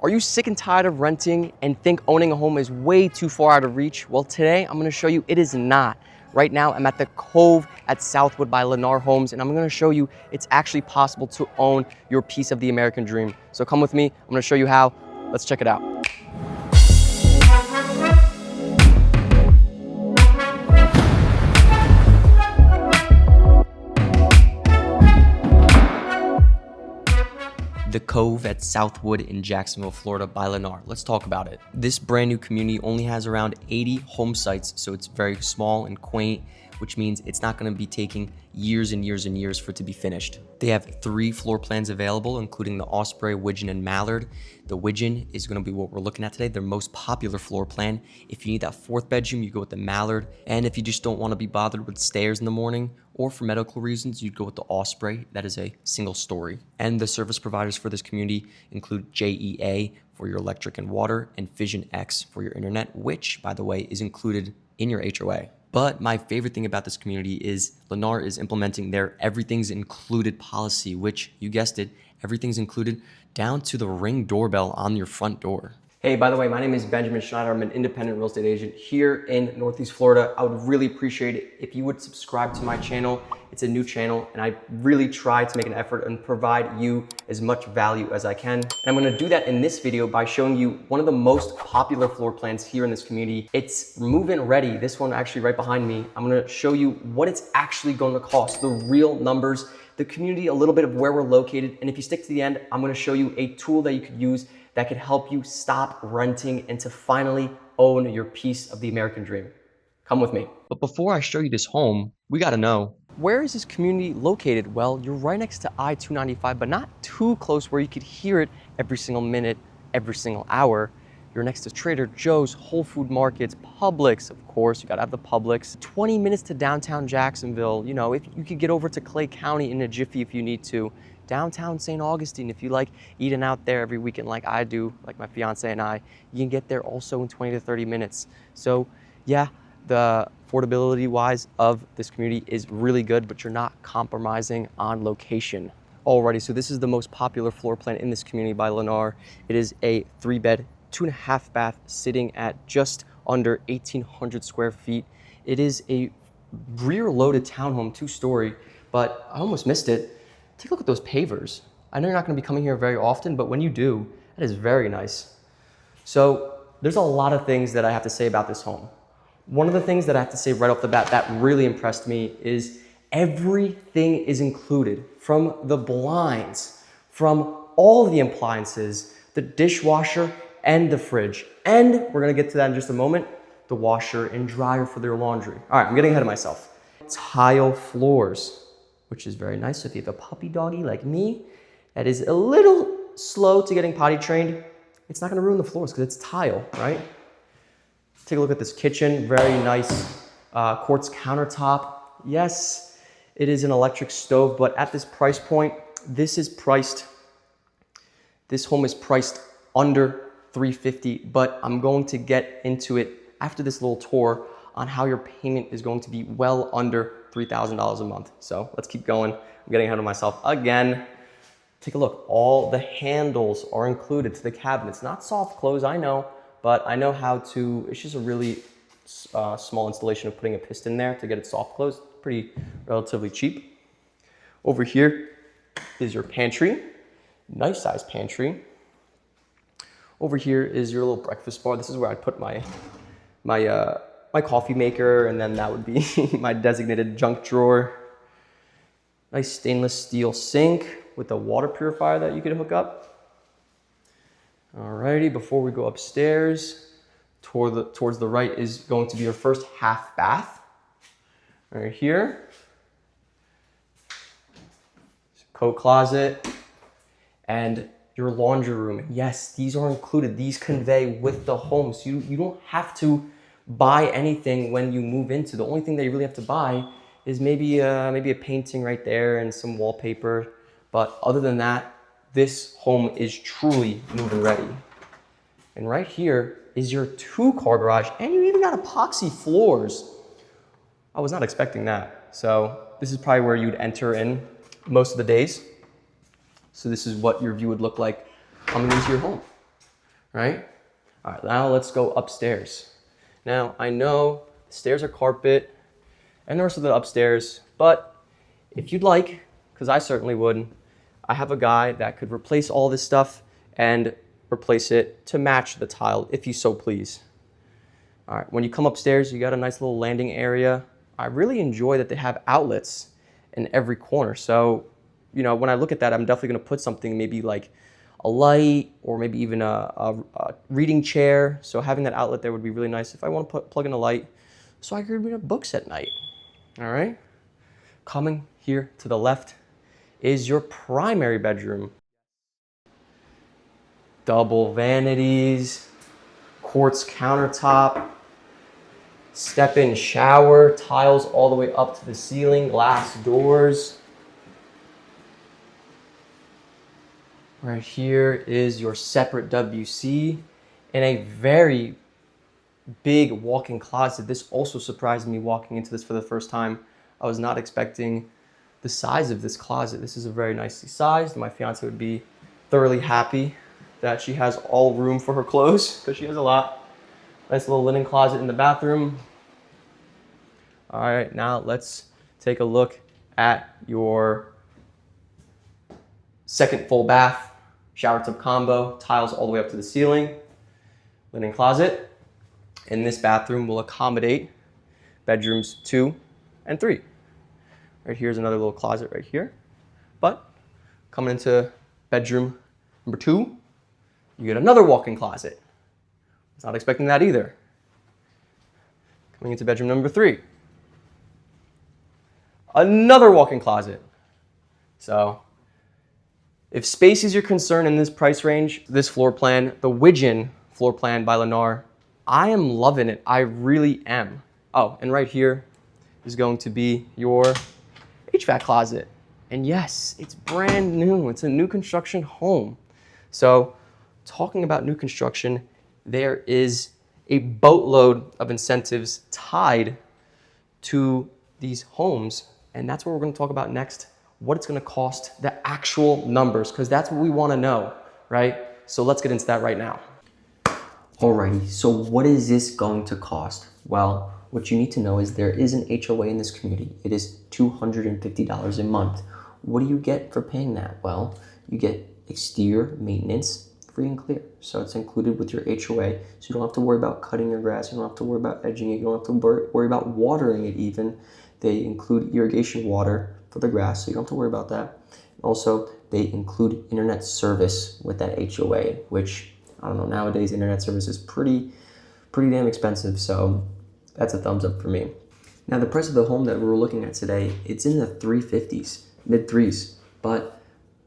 Are you sick and tired of renting and think owning a home is way too far out of reach? Well, today I'm gonna show you it is not. Right now, I'm at the Cove at Southwood by Lennar Homes, and I'm gonna show you it's actually possible to own your piece of the American dream. So come with me, I'm gonna show you how. Let's check it out. The Cove at Southwood in Jacksonville, Florida by Lennar. Let's talk about it. This brand new community only has around 80 home sites, so it's very small and quaint, which means it's not gonna be taking years and years and years for it to be finished. They have 3 floor plans available, including the Osprey, Wigeon, and Mallard. The Wigeon is gonna be what we're looking at today, their most popular floor plan. If you need that 4th bedroom, you go with the Mallard. And if you just don't wanna be bothered with stairs in the morning, or for medical reasons, you'd go with the Osprey. That is a single story. And the service providers for this community include JEA for your electric and water, and Vision X for your internet, which, by the way, is included in your HOA. But my favorite thing about this community is Lennar is implementing their everything's included policy, which, you guessed it, everything's included down to the Ring doorbell on your front door. Hey, by the way, my name is Benjamin Schneider. I'm an independent real estate agent here in Northeast Florida. I would really appreciate it if you would subscribe to my channel. It's a new channel, and I really try to make an effort and provide you as much value as I can. And I'm gonna do that in this video by showing you one of the most popular floor plans here in this community. It's move-in ready. This one actually right behind me. I'm gonna show you what it's actually going to cost, the real numbers, the community, a little bit of where we're located. And if you stick to the end, I'm gonna show you a tool that you could use that could help you stop renting and to finally own your piece of the American dream. Come with me. But before I show you this home, we gotta know, where is this community located? Well, you're right next to I-295, but not too close where you could hear it every single minute, every single hour. You're next to Trader Joe's, Whole Food Markets, Publix, of course, you gotta have the Publix. 20 minutes to downtown Jacksonville. You know, if you could get over to Clay County in a jiffy if you need to. Downtown St. Augustine, if you like eating out there every weekend like I do, like my fiance and I, you can get there also in 20 to 30 minutes. So yeah, the affordability wise of this community is really good, but you're not compromising on location. Alrighty, so this is the most popular floor plan in this community by Lennar. It is a 3-bed, 2.5 bath sitting at just under 1,800 square feet. It is a rear loaded townhome, 2-story, but I almost missed it. Take a look at those pavers. I know you're not gonna be coming here very often, but when you do, that is very nice. So there's a lot of things that I have to say about this home. One of the things that I have to say right off the bat that really impressed me is everything is included, from the blinds, from all the appliances, the dishwasher and the fridge. And we're gonna get to that in just a moment, the washer and dryer for their laundry. All right, I'm getting ahead of myself. Tile floors, which is very nice. So if you have a puppy doggy like me that is a little slow to getting potty trained, it's not gonna ruin the floors because it's tile, right? Take a look at this kitchen, very nice quartz countertop. Yes, it is an electric stove, but at this price point, this home is priced under $350, but I'm going to get into it after this little tour on how your payment is going to be well under $3,000 a month. So let's keep going. I'm getting ahead of myself again. Take a look. All the handles are included to the cabinets. Not soft close, I know, but I know how to. It's just a really small installation of putting a piston there to get it soft closed. Pretty relatively cheap. Over here is your pantry. Nice size pantry. Over here is your little breakfast bar. This is where I put my coffee maker, and then that would be my designated junk drawer. Nice stainless steel sink with a water purifier that you could hook up. Alrighty, before we go upstairs, towards the right is going to be your first half bath. Right here. Coat closet and your laundry room. Yes, these are included. These convey with the home, so you don't have to buy anything when you move into. The only thing that you really have to buy is maybe a painting right there and some wallpaper. But other than that, this home is truly move-in ready. And right here is your 2-car garage, and you even got epoxy floors. I was not expecting that. So this is probably where you'd enter in most of the days. So this is what your view would look like coming into your home. right? All right, now let's go upstairs. Now, I know the stairs are carpet and the rest of the upstairs, but if you'd like, because I certainly would, I have a guy that could replace all this stuff and replace it to match the tile, if you so please. All right, when you come upstairs, you got a nice little landing area. I really enjoy that they have outlets in every corner. So, you know, when I look at that, I'm definitely gonna put something maybe like a light or maybe even a reading chair. So having that outlet there would be really nice if I want to plug in a light so I could read books at night. All right. Coming here to the left is your primary bedroom. Double vanities, quartz countertop, step-in shower, tiles all the way up to the ceiling, glass doors. Right here is your separate WC and a very big walk-in closet. This also surprised me walking into this for the first time. I was not expecting the size of this closet. This is a very nicely sized. My fiance would be thoroughly happy that she has all room for her clothes because she has a lot. Nice little linen closet in the bathroom. All right, now let's take a look at your second full bath, shower tub combo, tiles all the way up to the ceiling, linen closet. And this bathroom will accommodate bedrooms 2 and 3. Right here's another little closet right here. But coming into bedroom number 2, you get another walk-in closet. I was not expecting that either. Coming into bedroom number 3, another walk-in closet. So if space is your concern in this price range, this floor plan, the Wigeon floor plan by Lennar, I am loving it. I really am. Oh, and right here is going to be your HVAC closet. And yes, it's brand new. It's a new construction home. So talking about new construction, there is a boatload of incentives tied to these homes. And that's what we're going to talk about next, what it's going to cost, the actual numbers, because that's what we want to know, right? So let's get into that right now. Alrighty, so what is this going to cost? Well, what you need to know is there is an HOA in this community. It is $250 a month. What do you get for paying that? Well, you get exterior maintenance free and clear. So it's included with your HOA. So you don't have to worry about cutting your grass. You don't have to worry about edging it. You don't have to worry about watering it even. They include irrigation water for the grass, so you don't have to worry about that. Also, they include internet service with that HOA, which, I don't know, nowadays internet service is pretty damn expensive, so that's a thumbs up for me. Now, the price of the home that we're looking at today, it's in the 350s, mid threes, but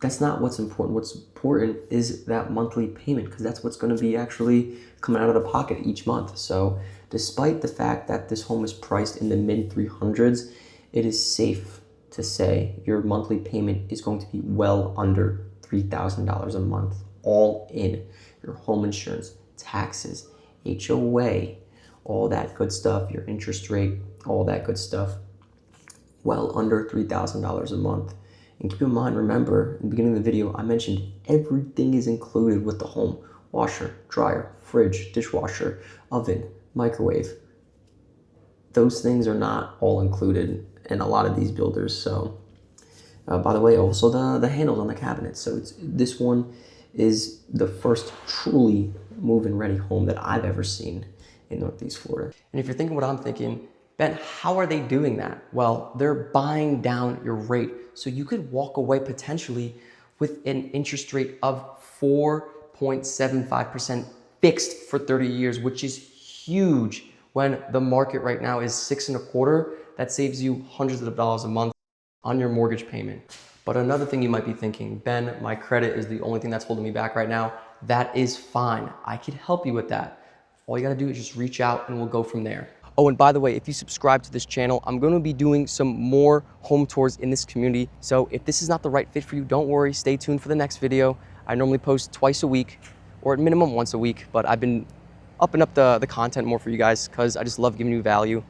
that's not what's important. What's important is that monthly payment, because that's what's going to be actually coming out of the pocket each month. So despite the fact that this home is priced in the mid 300s, it is safe to say your monthly payment is going to be well under $3,000 a month, all in. Your home insurance, taxes, HOA, all that good stuff, your interest rate, all that good stuff, well under $3,000 a month. And keep in mind, remember, in the beginning of the video, I mentioned everything is included with the home. Washer, dryer, fridge, dishwasher, oven, microwave. Those things are not all included in a lot of these builders. So, by the way, also the handles on the cabinets. So this one is the first truly move-in ready home that I've ever seen in Northeast Florida. And if you're thinking what I'm thinking, Ben, how are they doing that? Well, they're buying down your rate. So you could walk away potentially with an interest rate of 4.75% fixed for 30 years, which is huge when the market right now is 6.25%. That saves you hundreds of dollars a month on your mortgage payment. But another thing you might be thinking, Ben, my credit is the only thing that's holding me back right now. That is fine. I could help you with that. All you gotta do is just reach out and we'll go from there. Oh, and by the way, if you subscribe to this channel, I'm gonna be doing some more home tours in this community. So if this is not the right fit for you, don't worry, stay tuned for the next video. I normally post twice a week, or at minimum once a week, but I've been upping up the content more for you guys because I just love giving you value.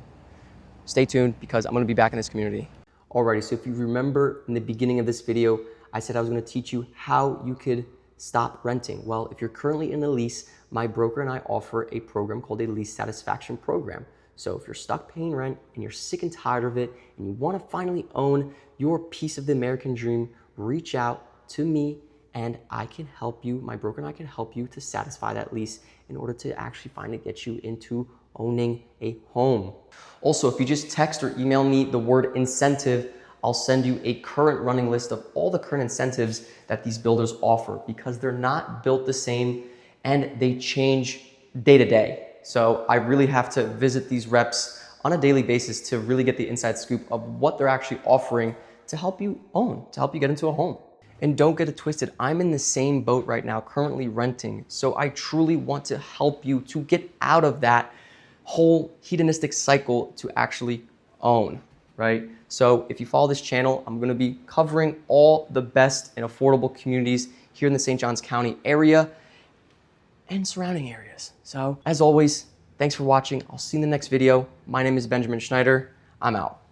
Stay tuned because I'm gonna be back in this community. Alrighty, so if you remember in the beginning of this video, I said I was gonna teach you how you could stop renting? Well, if you're currently in a lease, my broker and I offer a program called a Lease Satisfaction Program. So if you're stuck paying rent and you're sick and tired of it and you want to finally own your piece of the American dream, reach out to me and I can help you, my broker and I can help you to satisfy that lease in order to actually finally get you into owning a home. Also, if you just text or email me the word incentive, I'll send you a current running list of all the current incentives that these builders offer, because they're not built the same and they change day to day. So I really have to visit these reps on a daily basis to really get the inside scoop of what they're actually offering to help you own, to help you get into a home. And don't get it twisted, I'm in the same boat right now, currently renting. So I truly want to help you to get out of that whole hedonistic cycle to actually own, right? So if you follow this channel, I'm gonna be covering all the best and affordable communities here in the St. Johns County area and surrounding areas. So as always, thanks for watching. I'll see you in the next video. My name is Benjamin Schneider. I'm out.